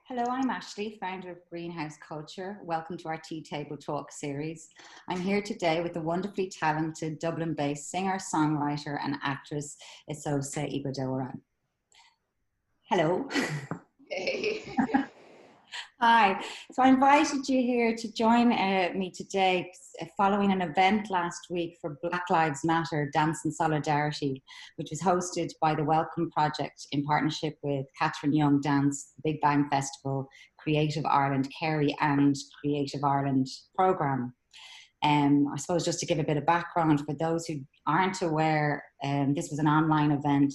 Hello, I'm Ashley, founder of Greenhouse Culture. Welcome to our Tea Table Talk series. I'm here today with the wonderfully talented Dublin-based singer, songwriter and actress Esosa Ighodaro. Hello. Hey. Hi. So I invited you here to join me today following an event last week for Black Lives Matter Dance in Solidarity, which was hosted by the Welcome Project in partnership with Catherine Young Dance, Big Bang Festival, Creative Ireland, Kerry and Creative Ireland programme. I suppose just to give a bit of background for those who aren't aware, this was an online event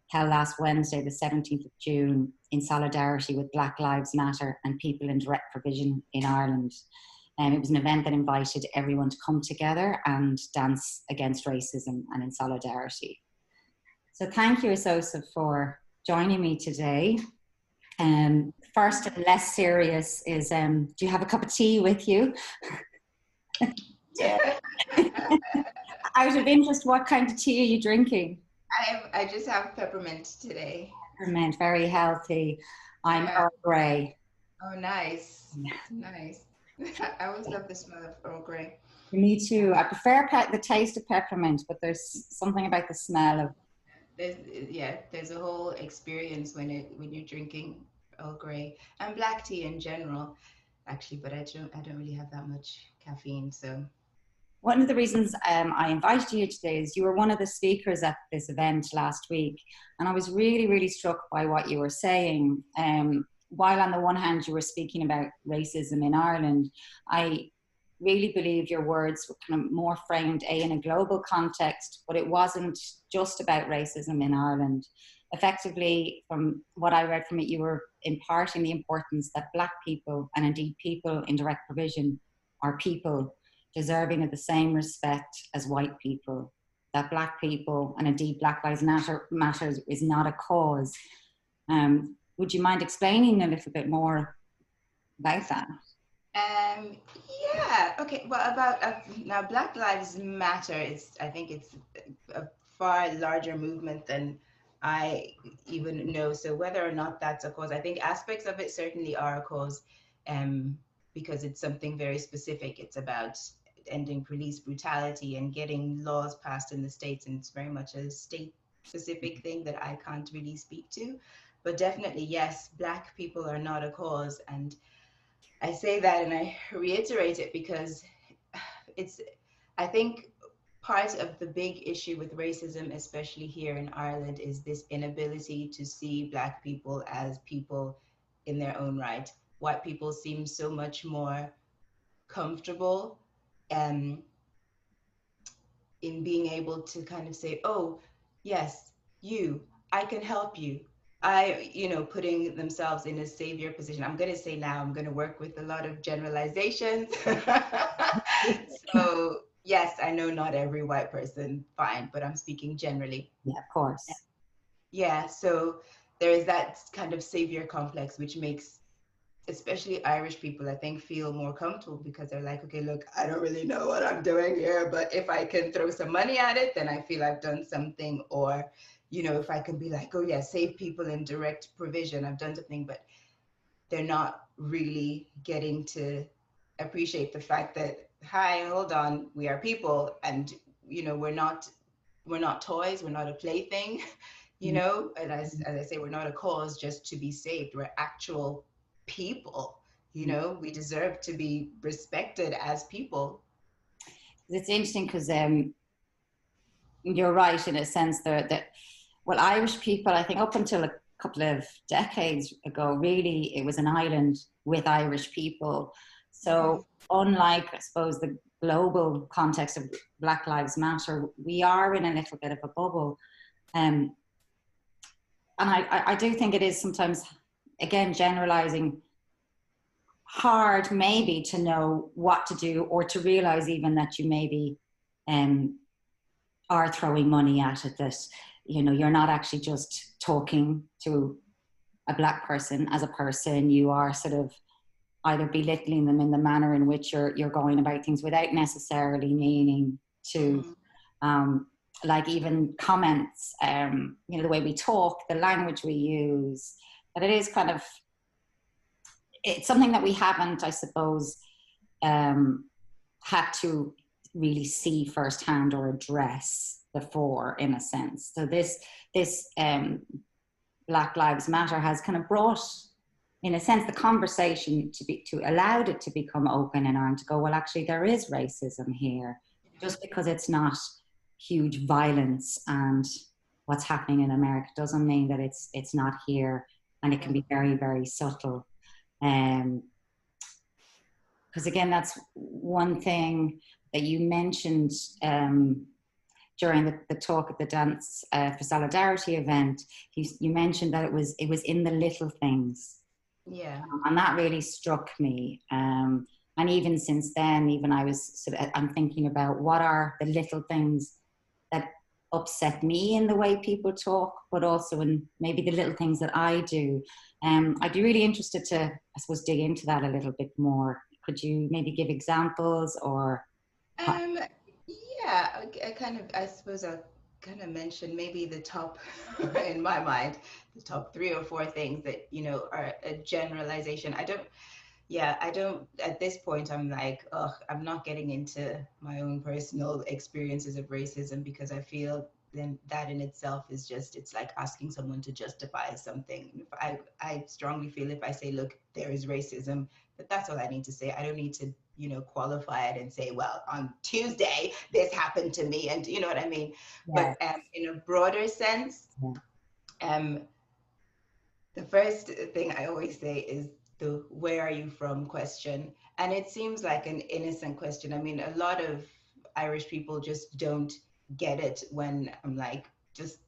held last Wednesday, the 17th of June, in solidarity with Black Lives Matter and people in direct provision in Ireland. It was an event that invited everyone to come together and dance against racism and in solidarity. So thank you, Esosa, for joining me today. First and less serious is, do you have a cup of tea with you? Yeah. Out of interest, what kind of tea are you drinking? I just have peppermint today. Peppermint, very healthy. I'm Yeah. Earl Grey. Oh, nice. Yeah. Nice. I always love the smell of Earl Grey. Me too. I prefer the taste of peppermint, but there's something about the smell of. There's a whole experience when you're drinking Earl Grey and black tea in general, actually. But I don't really have that much caffeine, so. One of the reasons I invited you today is you were one of the speakers at this event last week, and I was really, really struck by what you were saying. While on the one hand you were speaking about racism in Ireland, I really believe your words were kind of more framed in a global context, but it wasn't just about racism in Ireland. Effectively, from what I read from it, you were imparting the importance that Black people, and indeed people in direct provision, are people deserving of the same respect as white people, that Black people, and indeed Black Lives Matter is not a cause. Would you mind explaining a little bit more about that? Yeah. Okay. Well, about now, Black Lives Matter is, I think it's a far larger movement than I even know. So whether or not that's a cause, I think aspects of it certainly are a cause, um, because it's something very specific. It's about ending police brutality and getting laws passed in the states, and it's very much a state-specific thing that I can't really speak to. But definitely, yes, Black people are not a cause, and I say that and I reiterate it because it's, I think part of the big issue with racism, especially here in Ireland, is this inability to see Black people as people in their own right. White people seem so much more comfortable um, in being able to kind of say, oh, yes, I can help you. Putting themselves in a savior position. I'm going to say now, I'm going to work with a lot of generalizations. So, yes, I know not every white person, fine, but I'm speaking generally. Yeah, of course. Yeah, so there is that kind of savior complex, which makes especially Irish people, I think, feel more comfortable because they're like, okay, look, I don't really know what I'm doing here, but if I can throw some money at it, then I feel I've done something. Or, if I can be like, oh yeah, save people in direct provision, I've done something, but they're not really getting to appreciate the fact that, hi, hold on, we are people, and we're not toys, we're not a plaything, and as I say, we're not a cause just to be saved. We're actual people. We deserve to be respected as people. It's interesting because you're right in a sense that, well, Irish people, I think up until a couple of decades ago, really, it was an island with Irish people. So unlike, I suppose, the global context of Black Lives Matter, we are in a little bit of a bubble. And I do think it is sometimes, again, generalizing, hard maybe to know what to do or to realize even that you maybe are throwing money at it, that you're not actually just talking to a Black person as a person. You are sort of either belittling them in the manner in which you're going about things without necessarily meaning to. Like even comments, the way we talk, the language we use, that it is kind of it's something that we haven't, I suppose, had to really see firsthand or address before, in a sense. So this Black Lives Matter has kind of brought, in a sense, the conversation to allowed it to become open in Ireland, to go, well, actually, there is racism here. Just because it's not huge violence and what's happening in America doesn't mean that it's not here, and it can be very, very subtle. Because again, that's one thing that you mentioned during the talk at the Dance for Solidarity event. You mentioned that it was in the little things. Yeah. And that really struck me. And even since then, even I'm thinking about what are the little things that upset me in the way people talk, but also in maybe the little things that I do. I'd be really interested to, I suppose, dig into that a little bit more. Could you maybe give examples or? Yeah, I suppose I'll kind of mention maybe the top, in my mind, the top 3 or 4 things that, are a generalization. I don't, at this point, I'm like, ugh, I'm not getting into my own personal experiences of racism, because I feel then that in itself is just, it's like asking someone to justify something. I strongly feel if I say, look, there is racism, that's all I need to say. I don't need to, qualify it and say, well, on Tuesday, this happened to me. And you know what I mean? Yeah. But in a broader sense, the first thing I always say is the "where are you from" question. And it seems like an innocent question. I mean, a lot of Irish people just don't get it when I'm like, just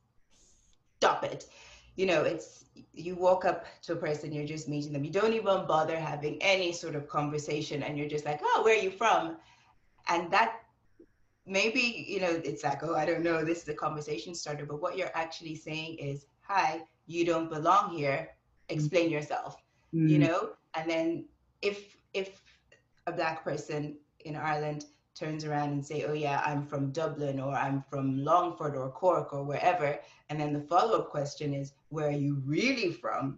stop it. It's, you walk up to a person, you're just meeting them. You don't even bother having any sort of conversation, and you're just like, oh, where are you from? And that, maybe, it's like, oh, I don't know, this is a conversation starter. But what you're actually saying is, hi, you don't belong here. Explain yourself, Mm. And then if a Black person in Ireland turns around and say, oh yeah, I'm from Dublin, or I'm from Longford or Cork or wherever, and then the follow-up question is, where are you really from?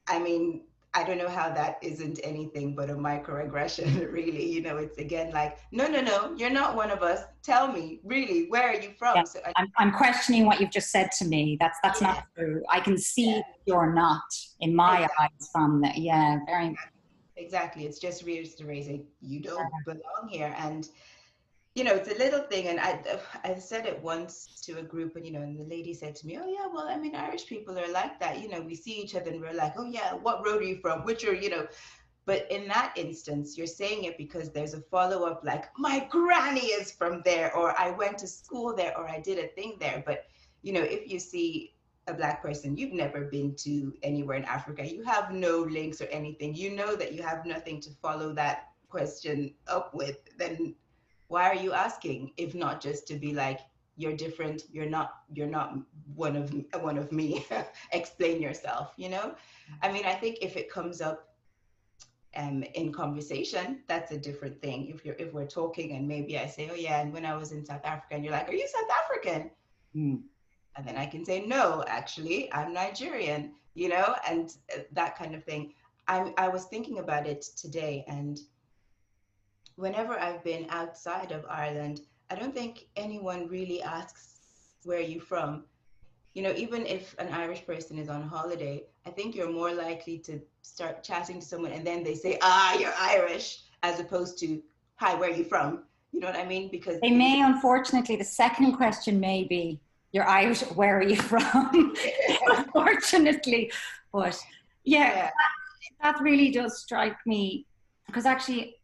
I mean, I don't know how that isn't anything but a microaggression, really. It's again like, no, no, no, you're not one of us. Tell me, really, where are you Yeah, from? So I'm questioning what you've just said to me. That's yeah, not true. I can see yeah, you're not, in my exactly, eyes, from that. Yeah, very. exactly. It's just reiterating, you don't belong here. And it's a little thing. And I said it once to a group, and the lady said to me, oh yeah, well, I mean, Irish people are like that. We see each other and we're like, oh yeah, what road are you from? Which are, but in that instance, you're saying it because there's a follow-up, like, my granny is from there, or I went to school there, or I did a thing there. But, if you see a Black person, you've never been to anywhere in Africa, you have no links or anything, you know that you have nothing to follow that question up with, then why are you asking, if not just to be like, you're different, you're not one of me. Explain yourself. I mean, I think if it comes up in conversation, that's a different thing. If we're talking and maybe I say, oh yeah, and when I was in South Africa, and you're like, are you South African? Mm. And then I can say, no, actually, I'm Nigerian, and that kind of thing. I was thinking about it today, and whenever I've been outside of Ireland, I don't think anyone really asks, where are you from? Even if an Irish person is on holiday, I think you're more likely to start chatting to someone and then they say, ah, you're Irish, as opposed to, hi, where are you from? You know what I mean? Because They may, unfortunately, the second question may be, you're Irish, where are you from? Unfortunately. But yeah, yeah, that really does strike me, because actually,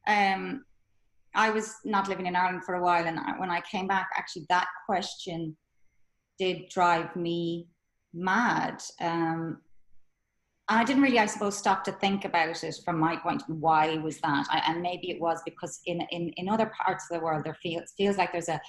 I was not living in Ireland for a while, and when I came back, actually, that question did drive me mad. And I didn't really, I suppose, stop to think about it from my point of view. Why was that? And maybe it was because in other parts of the world, there feels like there's a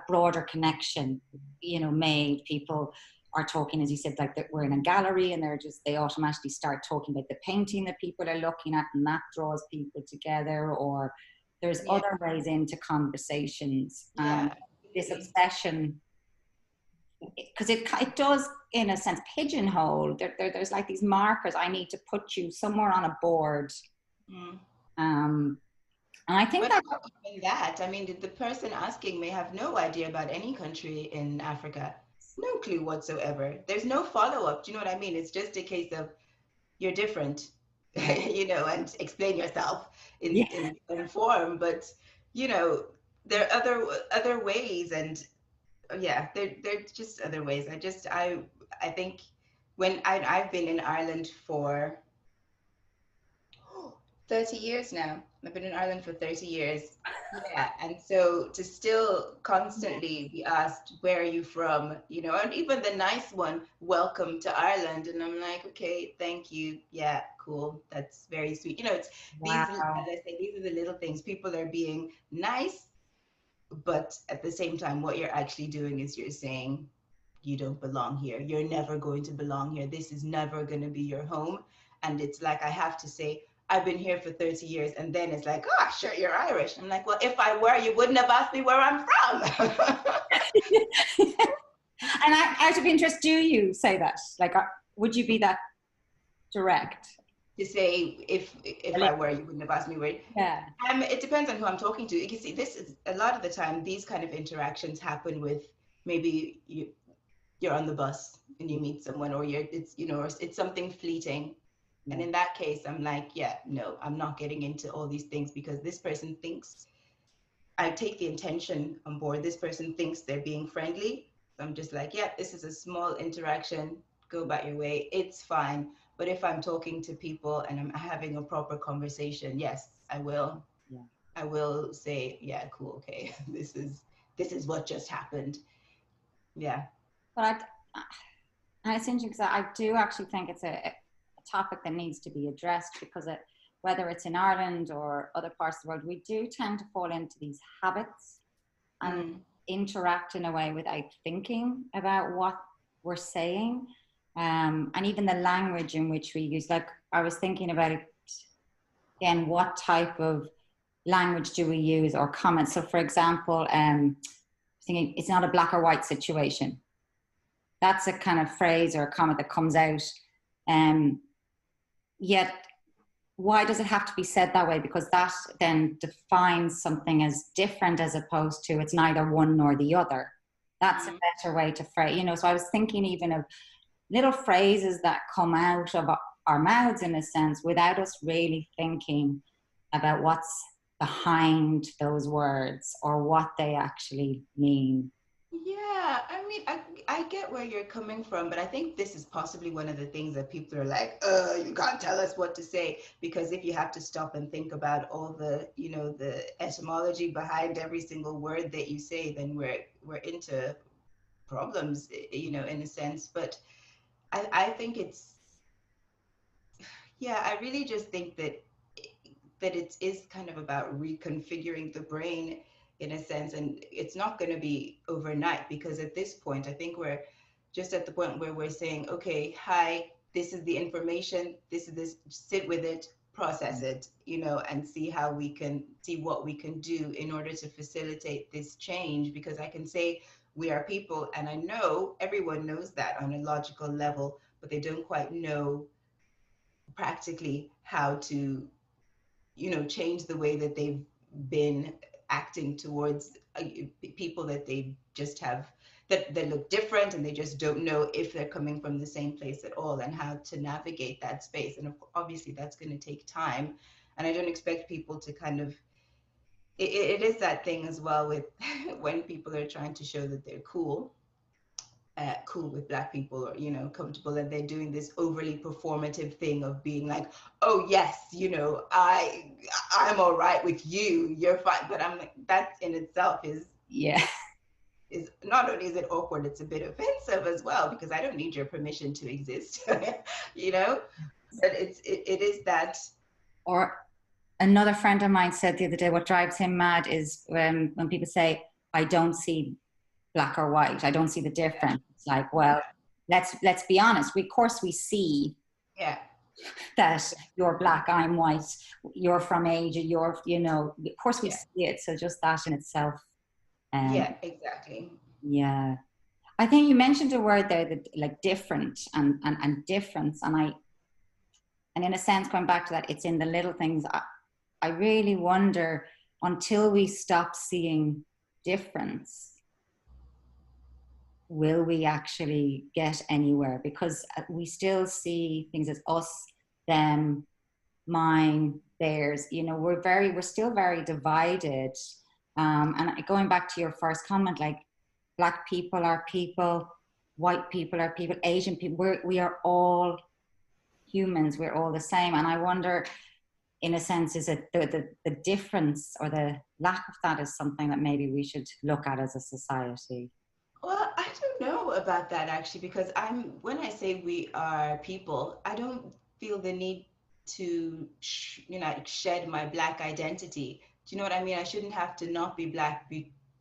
broader connection, made. People are talking, as you said, like that we're in a gallery, and they automatically start talking about the painting that people are looking at, and that draws people together. Or there's yeah, other ways into conversations. And yeah, this absolutely. obsession, because it does in a sense, pigeonholed. There's like these markers. I need to put you somewhere on a board. Mm. And I think But that, not even that. I mean, the person asking may have no idea about any country in Africa. No clue whatsoever. There's no follow-up. Do you know what I mean? It's just a case of you're different, yeah, and explain yourself yeah, in form. But, there are other ways, and yeah, they're just other ways. I think when I've been in Ireland for 30 years now. I've been in Ireland for 30 years. Yeah. And so to still constantly be asked, where are you from? And even the nice one, welcome to Ireland. And I'm like, okay, thank you. Yeah, cool. That's very sweet. It's these, as wow, I say, these are the little things. People are being nice, but at the same time, what you're actually doing is you're saying, you don't belong here. You're never going to belong here. This is never going to be your home. And it's like, I have to say, I've been here for 30 years. And then it's like, oh, sure, you're Irish. I'm like, well, if I were, you wouldn't have asked me where I'm from. and out of interest, do you say that? Like, would you be that direct? To say, if I were, you wouldn't have asked me where. Yeah. It depends on who I'm talking to. You can see, this is a lot of the time, these kind of interactions happen with maybe you're on the bus and you meet someone, or it's something fleeting. And in that case, I'm like, yeah, no, I'm not getting into all these things, because this person thinks, I take the intention on board. This person thinks they're being friendly. So I'm just like, yeah, this is a small interaction. Go about your way. It's fine. But if I'm talking to people and I'm having a proper conversation, yes, I will. Yeah. I will say, yeah, cool, okay. This is what just happened. Yeah. But and it's interesting because I do actually think it's a topic that needs to be addressed, because whether it's in Ireland or other parts of the world, we do tend to fall into these habits and interact in a way without thinking about what we're saying, and even the language in which we use. Like, I was thinking about it again, what type of language do we use, or comments? So, for example, thinking it's not a black or white situation. That's a kind of phrase or a comment that comes out. Yet, why does it have to be said that way? Because that then defines something as different, as opposed to it's neither one nor the other. That's a better way to phrase, So I was thinking even of little phrases that come out of our mouths, in a sense, without us really thinking about what's behind those words or what they actually mean. Yeah, I mean, I get where you're coming from, but I think this is possibly one of the things that people are like, you can't tell us what to say, because if you have to stop and think about all the, the etymology behind every single word that you say, then we're into problems, in a sense. But I think I really just think that it is kind of about reconfiguring the brain, in a sense, and it's not going to be overnight, because at this point, I think we're just at the point where we're saying, okay, hi, this is the information, sit with it, process it, and see what we can do in order to facilitate this change. Because I can say we are people, and I know everyone knows that on a logical level, but they don't quite know practically how to change the way that they've been acting towards people that they just have, that look different, and they just don't know if they're coming from the same place at all, and how to navigate that space. And obviously that's going to take time, and I don't expect people to kind of, it is that thing as well with when people are trying to show that they're cool with Black people, or comfortable, and they're doing this overly performative thing of being like, oh yes, I'm all right with you, you're fine. But I'm like, that in itself is not only is it awkward, it's a bit offensive as well, because I don't need your permission to exist. But it is that. Or another friend of mine said the other day, what drives him mad is when people say, I don't see black or white, I don't see the difference. It's like, well, let's be honest. Of course we see that you're Black, I'm white, you're from Asia, of course we see it. So just that in itself. Yeah, exactly. Yeah. I think you mentioned a word there that like different and difference. And in a sense, going back to that, it's in the little things. I really wonder, until we stop seeing difference, will we actually get anywhere? Because we still see things as us, them, mine, theirs. You know, we're still very divided. And going back to your first comment, like Black people are people, white people are people, Asian people, we are all humans, we're all the same. And I wonder, in a sense, is it the difference or the lack of that is something that maybe we should look at as a society? Well, I don't know about that actually, because when I say we are people, I don't feel the need to, shed my Black identity. Do you know what I mean? I shouldn't have to not be Black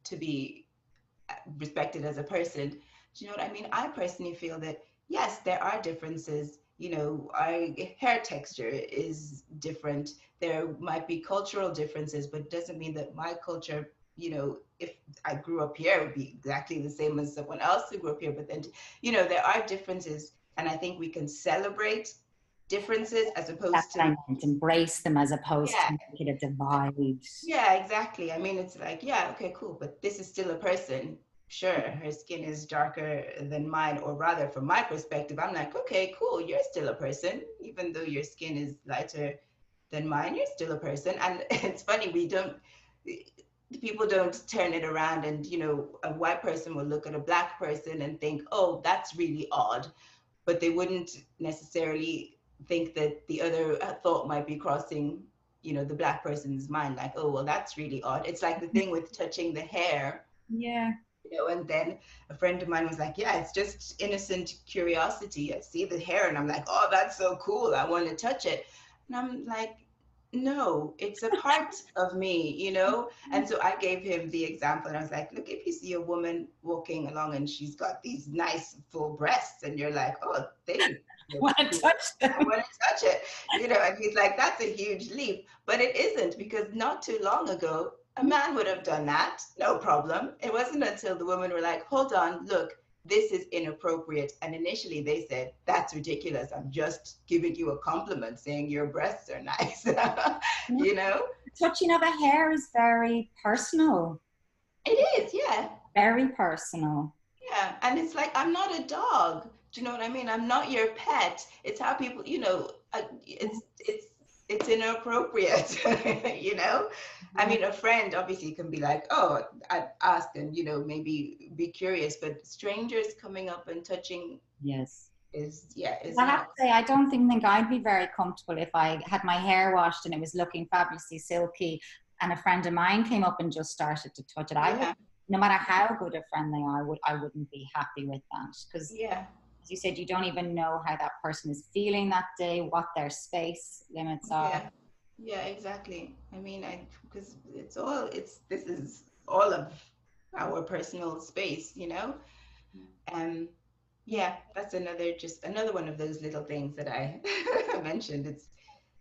to be respected as a person. Do you know what I mean? I personally feel that yes, there are differences. You know, our hair texture is different. There might be cultural differences, but it doesn't mean that my culture, if I grew up here, it would be exactly the same as someone else who grew up here. But then, there are differences, and I think we can celebrate differences as That's opposed what I to, meant, embrace them as opposed yeah, to make it a divide. yeah, exactly. I mean, it's like, yeah, okay, cool, but this is still a person. Sure, her skin is darker than mine, or rather, from my perspective, I'm like, okay, cool, you're still a person, even though your skin is lighter than mine, you're still a person. And it's funny, people don't turn it around, and a white person will look at a Black person and think, oh, that's really odd, but they wouldn't necessarily think that the other thought might be crossing, the Black person's mind, like, oh, well, that's really odd. It's like the thing with touching the hair, Yeah. and then a friend of mine was like, yeah, it's just innocent curiosity. I see the hair and I'm like, oh, that's so cool, I want to touch it. And I'm like, no, it's a part of me. And so I gave him the example, and I was like, look, if you see a woman walking along and she's got these nice full breasts, and you're like, oh, they look Want to cool, touch them? I want to touch it, and he's like, that's a huge leap. But it isn't, because not too long ago, a man would have done that, no problem. It wasn't until the women were like, hold on, look, this is inappropriate. And initially they said, that's ridiculous. I'm just giving you a compliment saying your breasts are nice. you know? Touching of a hair is very personal. It is, yeah. Very personal. Yeah. And it's like, I'm not a dog. Do you know what I mean? I'm not your pet. It's how people, it's inappropriate, I mean, a friend obviously can be like, oh, I'd ask and, maybe be curious, but strangers coming up and touching Yes. is I have not. to say, I don't think I'd be very comfortable if I had my hair washed and it was looking fabulously silky, and a friend of mine came up and just started to touch it. I would, Yeah. no matter how good a friend they are, I wouldn't be happy with that, because Yeah. as you said, you don't even know how that person is feeling that day, what their space limits are. Yeah. Yeah, exactly. I mean, because this is all of our personal space. Yeah, that's another one of those little things that I mentioned. It's,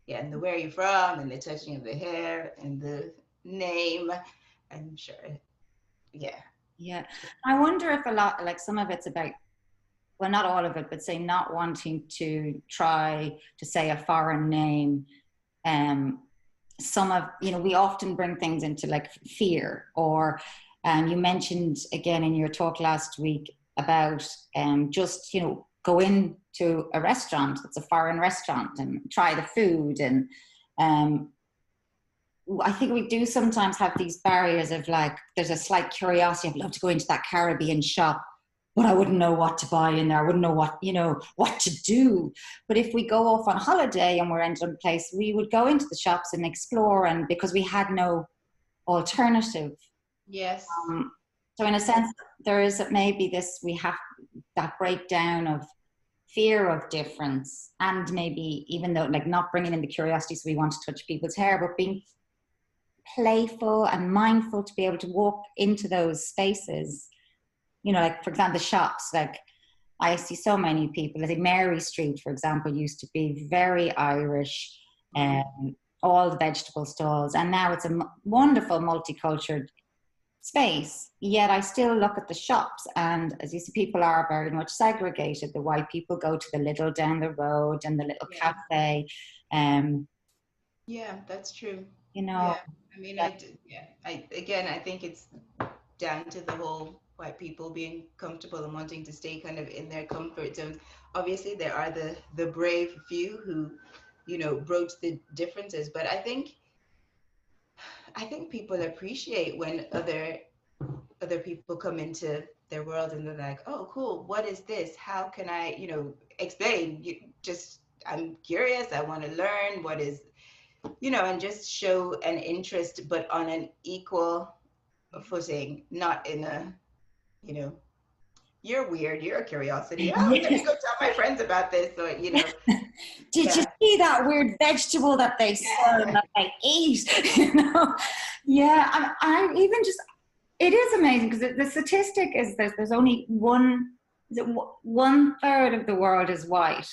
yeah, and the where you're from, and the touching of the hair, and the name. I'm sure. Yeah. Yeah. I wonder if a lot, like some of it's about, well, not all of it, but say not wanting to try to say a foreign name. Some of, we often bring things into like fear, or you mentioned again in your talk last week about just, go into a restaurant that's a foreign restaurant and try the food. And I think we do sometimes have these barriers of like, there's a slight curiosity. I'd love to go into that Caribbean shop, but I wouldn't know what to buy in there. I wouldn't know what to do. But if we go off on holiday and we're in some place, we would go into the shops and explore, and because we had no alternative. Yes. So in a sense, there is maybe this, we have that breakdown of fear of difference, and maybe even though like not bringing in the curiosity, so we want to touch people's hair, but being playful and mindful to be able to walk into those spaces. Like for example, the shops, like I see so many people, I think Mary Street, for example, used to be very Irish, all the vegetable stalls, and now it's a wonderful multicultural space, yet I still look at the shops, and as you see, people are very much segregated. The white people go to the little down the road and the little Yeah. cafe. um Yeah, that's true. you know, Yeah. I mean, yeah. yeah, I think it's down to the whole white people being comfortable and wanting to stay kind of in their comfort zones. Obviously, there are the brave few who, broach the differences, but I think people appreciate when other people come into their world and they're like, oh, cool, what is this? How can I, explain? I'm curious. I want to learn what is, and just show an interest, but on an equal footing, not in a, you know, you're weird, you're a curiosity. Oh, let me go tell my friends about this. Or, Did you yeah. see that weird vegetable that they sell and that they eat? Yeah, and I even just, it is amazing because the statistic is there's only is it 1/3 of the world is white,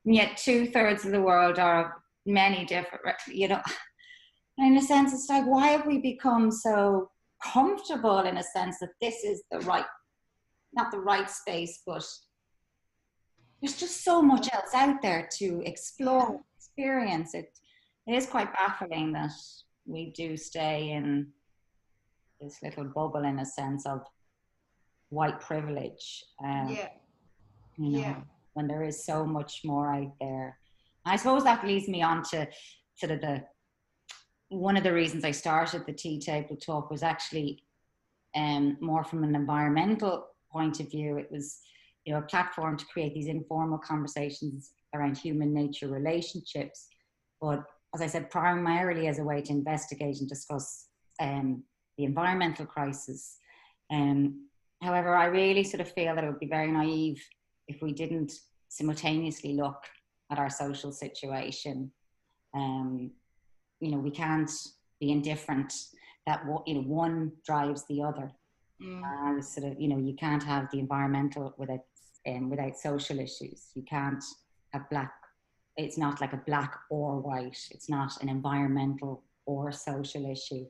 and yet 2/3 of the world are of many different, and in a sense, it's like, why have we become so comfortable in a sense that this is the right, not the right space, but there's just so much else out there to Yeah. explore, experience. It is quite baffling that we do stay in this little bubble in a sense of white privilege, Yeah. you know, Yeah. when there is so much more out there. I suppose that leads me on to sort of the one of the reasons I started the tea table talk was actually more from an environmental point of view. It was, a platform to create these informal conversations around human nature relationships. But as I said, primarily as a way to investigate and discuss the environmental crisis. However, I really sort of feel that it would be very naive if we didn't simultaneously look at our social situation. Um, we can't be indifferent that one drives the other. Mm. Sort of, you can't have the environmental without social issues. You can't have black. It's not like a black or white. It's not an environmental or social issue.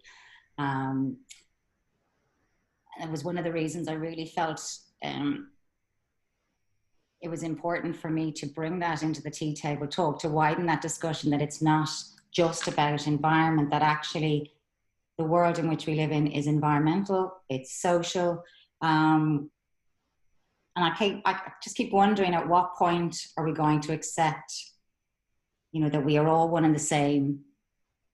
Um, and it was one of the reasons I really felt it was important for me to bring that into the tea table talk, to widen that discussion, that it's not just about environment, that actually the world in which we live in is environmental, it's social. And I just keep wondering, at what point are we going to accept, that we are all one and the same?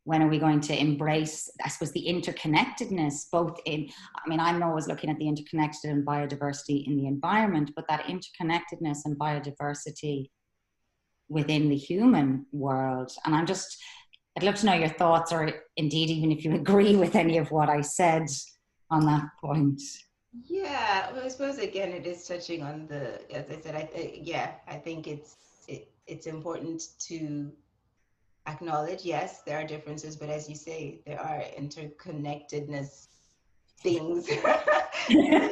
When are we going to embrace, I suppose, the interconnectedness, both in, I'm always looking at the interconnected and biodiversity in the environment, but that interconnectedness and biodiversity within the human world. And I'd love to know your thoughts, or indeed, even if you agree with any of what I said on that point. Yeah, well, I suppose again it is touching on as I said, I think it's important to acknowledge, yes, there are differences, but as you say, there are interconnectedness things. Yeah,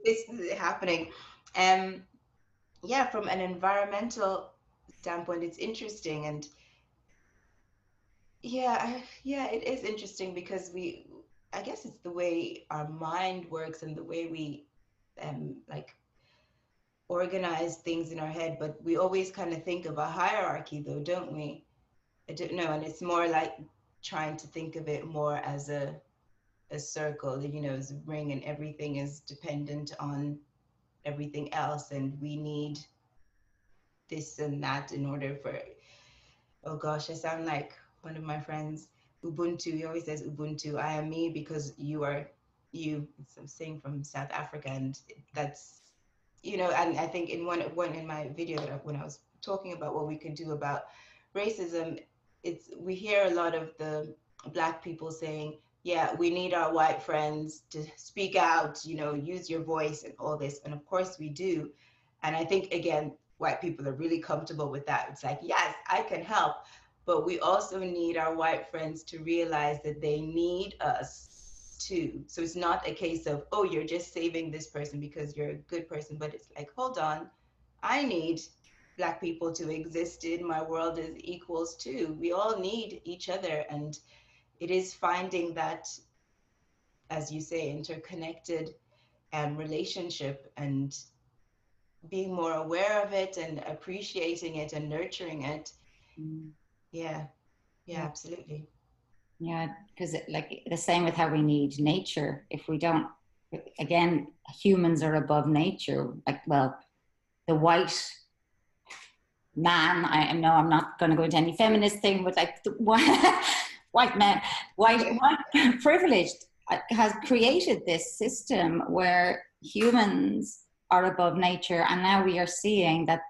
this is happening. Um, yeah, from an environmental standpoint, it's interesting, and yeah, it is interesting because I guess it's the way our mind works and the way we like organize things in our head, but we always kind of think of a hierarchy though, don't we? I don't know, and it's more like trying to think of it more as a circle, as a ring, and everything is dependent on everything else, and we need this and that in order for, oh gosh, I sound like one of my friends, Ubuntu. He always says Ubuntu. I am me because you are you. It's a saying from South Africa, and that's, and I think in one in my video when I was talking about what we could do about racism, we hear a lot of the black people saying, yeah, we need our white friends to speak out, use your voice and all this, and of course we do. And I think again, white people are really comfortable with that. It's like, yes, I can help, but we also need our white friends to realize that they need us too. So it's not a case of, oh, you're just saving this person because you're a good person, but it's like, hold on, I need black people to exist in my world as equals too. We all need each other, and it is finding that as you say, interconnected relationship, and being more aware of it and appreciating it and nurturing it. Mm. Yeah, yeah, Yeah. absolutely. Yeah, because like the same with how we need nature. If we don't, again, humans are above nature. Like, well, the white man, I know I'm not going to go into any feminist thing, but like the white man, white privileged has created this system where humans are above nature. And now we are seeing that,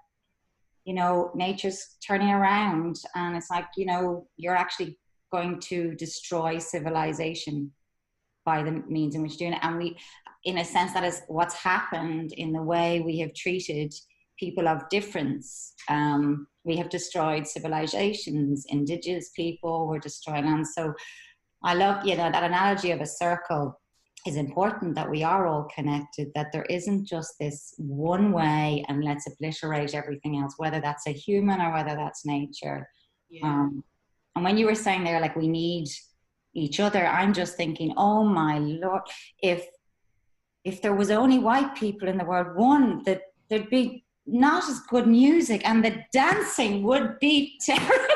you know, nature's turning around, and it's like, you know, you're actually going to destroy civilization by the means in which you're doing it. And we, in a sense, that is what's happened in the way we have treated people of difference. We have destroyed civilizations, indigenous people, we're destroying land. So I love, you know, that analogy of a circle is important, that we are all connected, that there isn't just this one way and let's obliterate everything else, whether that's a human or whether that's nature. Yeah. Um, and when you were saying there, like we need each other, I'm just thinking, oh my Lord, if there was only white people in the world, one, that there'd be not as good music and the dancing would be terrible.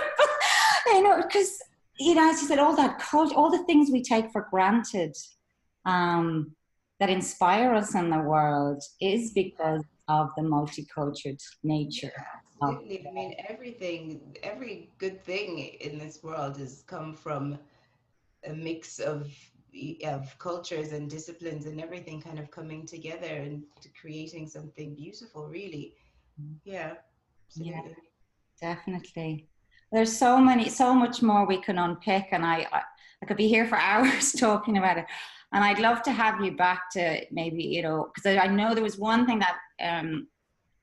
You know, because, you know, as you said, all that culture, all the things we take for granted, that inspire us in the world is because of the multicultural nature Yeah, of. absolutely. I mean, everything, every good thing in this world has come from a mix of cultures and disciplines and everything kind of coming together and creating something beautiful, really. Yeah, Yeah, absolutely. definitely. There's so many, so much more we can unpick, and I could be here for hours talking about it. And I'd love to have you back to maybe, you know, because I know there was one thing that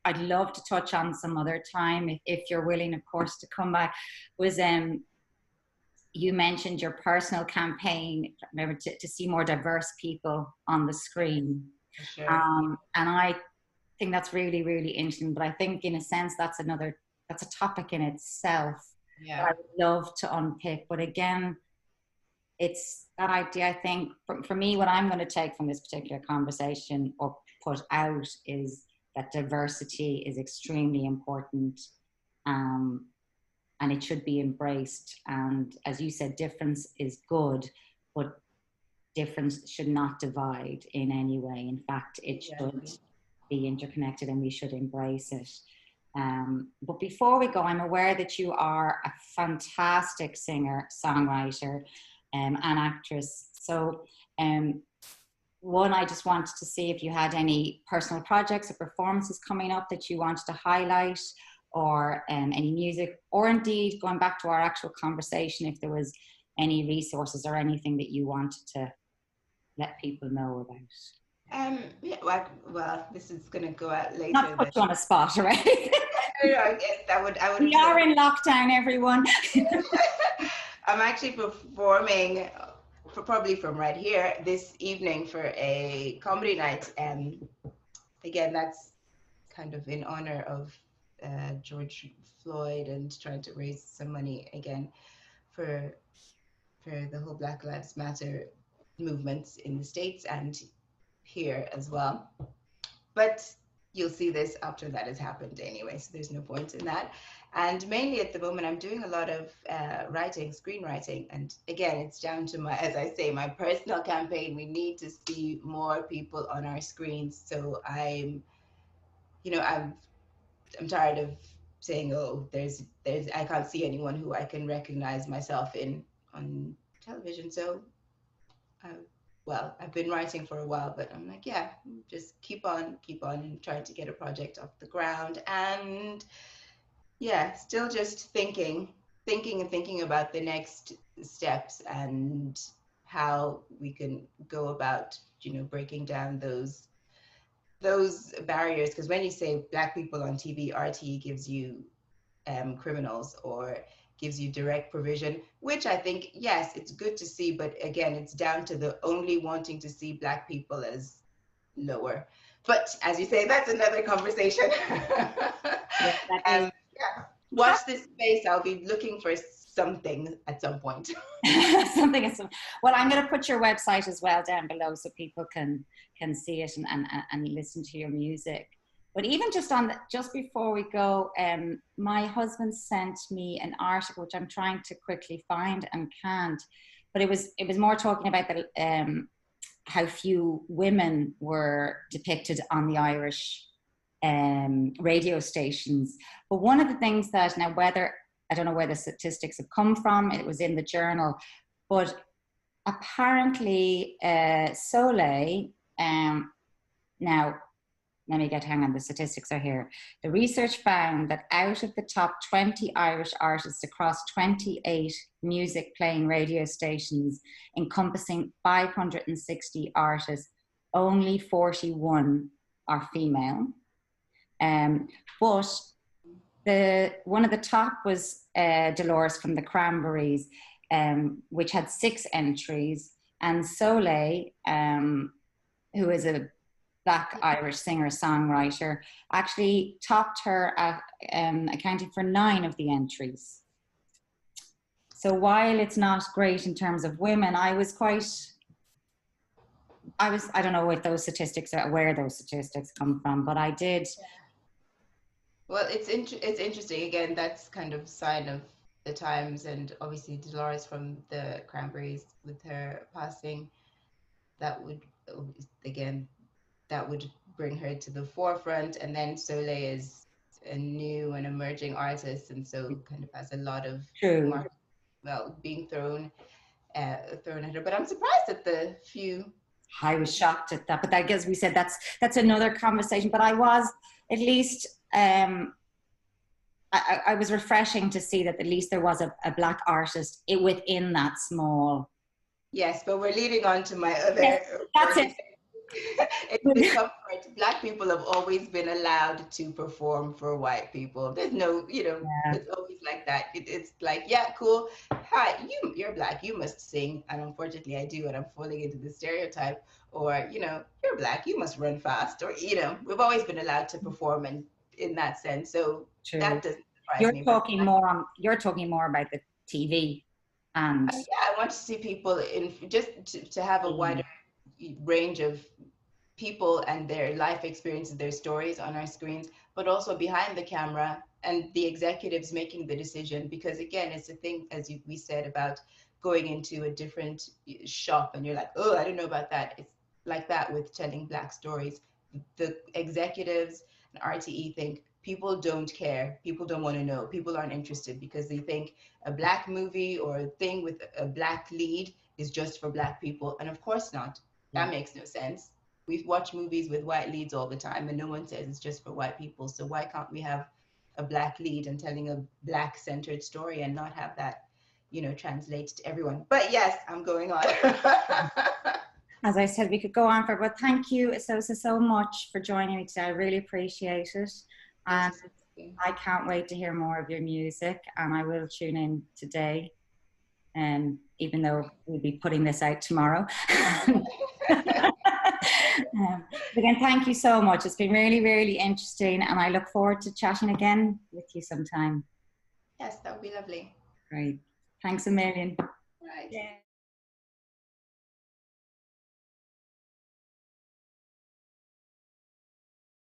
I'd love to touch on some other time, if you're willing, of course, to come back. Was you mentioned your personal campaign, remember, to see more diverse people on the screen, For sure. and I think that's really, really interesting. But I think, in a sense, that's a topic in itself that Yeah. I would love to unpick. But again, it's that idea. I think for me, what I'm going to take from this particular conversation or put out is that diversity is extremely important, um, and it should be embraced. And as you said, difference is good, but difference should not divide in any way. In fact, it should Exactly. be interconnected and we should embrace it. But before we go, I'm aware that you are a fantastic singer, songwriter, and actress. So, one, I just wanted to see if you had any personal projects or performances coming up that you wanted to highlight, or any music, or indeed going back to our actual conversation, if there was any resources or anything that you wanted to let people know about. Yeah, well, this is gonna go out Not later to put then. you on a spot, right? I guess I would We have said are in lockdown, everyone. I'm actually performing probably from right here this evening for a comedy night. Again, that's kind of in honor of George Floyd and trying to raise some money again for the whole Black Lives Matter movements in the States and here as well. But you'll see this after that has happened anyway, so there's no point in that. And mainly at the moment, I'm doing a lot of writing, screenwriting. And again, it's down to my, as I say, my personal campaign. We need to see more people on our screens. So I'm tired of saying, oh, I can't see anyone who I can recognize myself in on television. So uh, well, I've been writing for a while, but I'm like, yeah, just keep on, and trying to get a project off the ground. And yeah, still just thinking and thinking about the next steps and how we can go about, breaking down those barriers. Because when you say Black people on TV, RTE gives you criminals or gives you direct provision, which I think, yes, it's good to see, but again, it's down to the only wanting to see Black people as lower. But as you say, that's another conversation. Yeah, that is. Yeah. watch this space. I'll be looking for something at some point. Something is, well, I'm going to put your website as well down below so people can see it and listen to your music. But even just on just before we go, my husband sent me an article which I'm trying to quickly find and can't. But it was more talking about the how few women were depicted on the Irish radio stations. But one of the things that now, whether I don't know where the statistics have come from, it was in the journal, but apparently Soleil, now let me hang on, the statistics are here. The research found that out of the top 20 Irish artists across 28 music playing radio stations encompassing 560 artists, only 41 are female. But one of the top was Dolores from the Cranberries, which had 6 entries, and Soleil, who is a Black Irish singer-songwriter, actually topped her at accounting for 9 of the entries. So while it's not great in terms of women, I don't know if those statistics are where those statistics come from, but I did. Well, it's interesting. Again, that's kind of sign of the times, and obviously Dolores from the Cranberries with her passing, that would bring her to the forefront. And then Soleil is a new and emerging artist, and so kind of has a lot of being thrown at her. But I'm surprised at the few. I was shocked at that, but I guess we said that's another conversation. But I was at least I was refreshing to see that at least there was a Black artist within that small. Yes, but we're leading on to my other. Yes, that's it. It's the comfort. Black people have always been allowed to perform for white people. There's no, It's always like that. It's like, yeah, cool. Hi, you're Black, you must sing. And unfortunately I do, and I'm falling into the stereotype. Or, you're Black, you must run fast. Or, we've always been allowed to perform in that sense. So True. That doesn't surprise you're me. You're talking more about the TV. And I want to see people to have a wider range of people and their life experiences, their stories on our screens, but also behind the camera and the executives making the decision. Because again, it's a thing, as we said, about going into a different shop and you're like, oh, I don't know about that. It's like that with telling Black stories. The executives and RTE think people don't care, people don't want to know, people aren't interested, because they think a Black movie or a thing with a Black lead is just for Black people. And of course not. That makes no sense. We watch movies with white leads all the time and no one says it's just for white people. So why can't we have a Black lead and telling a Black centered story and not have that, translate to everyone? But yes, I'm going on. As I said, we could go on for, but thank you, Esosa, so much for joining me today. I really appreciate it. And I can't wait to hear more of your music, and I will tune in today, even though we'll be putting this out tomorrow. Again, thank you so much. It's been really, really interesting, and I look forward to chatting again with you sometime. Yes, that would be lovely. Great. Thanks a million. Right. Yeah.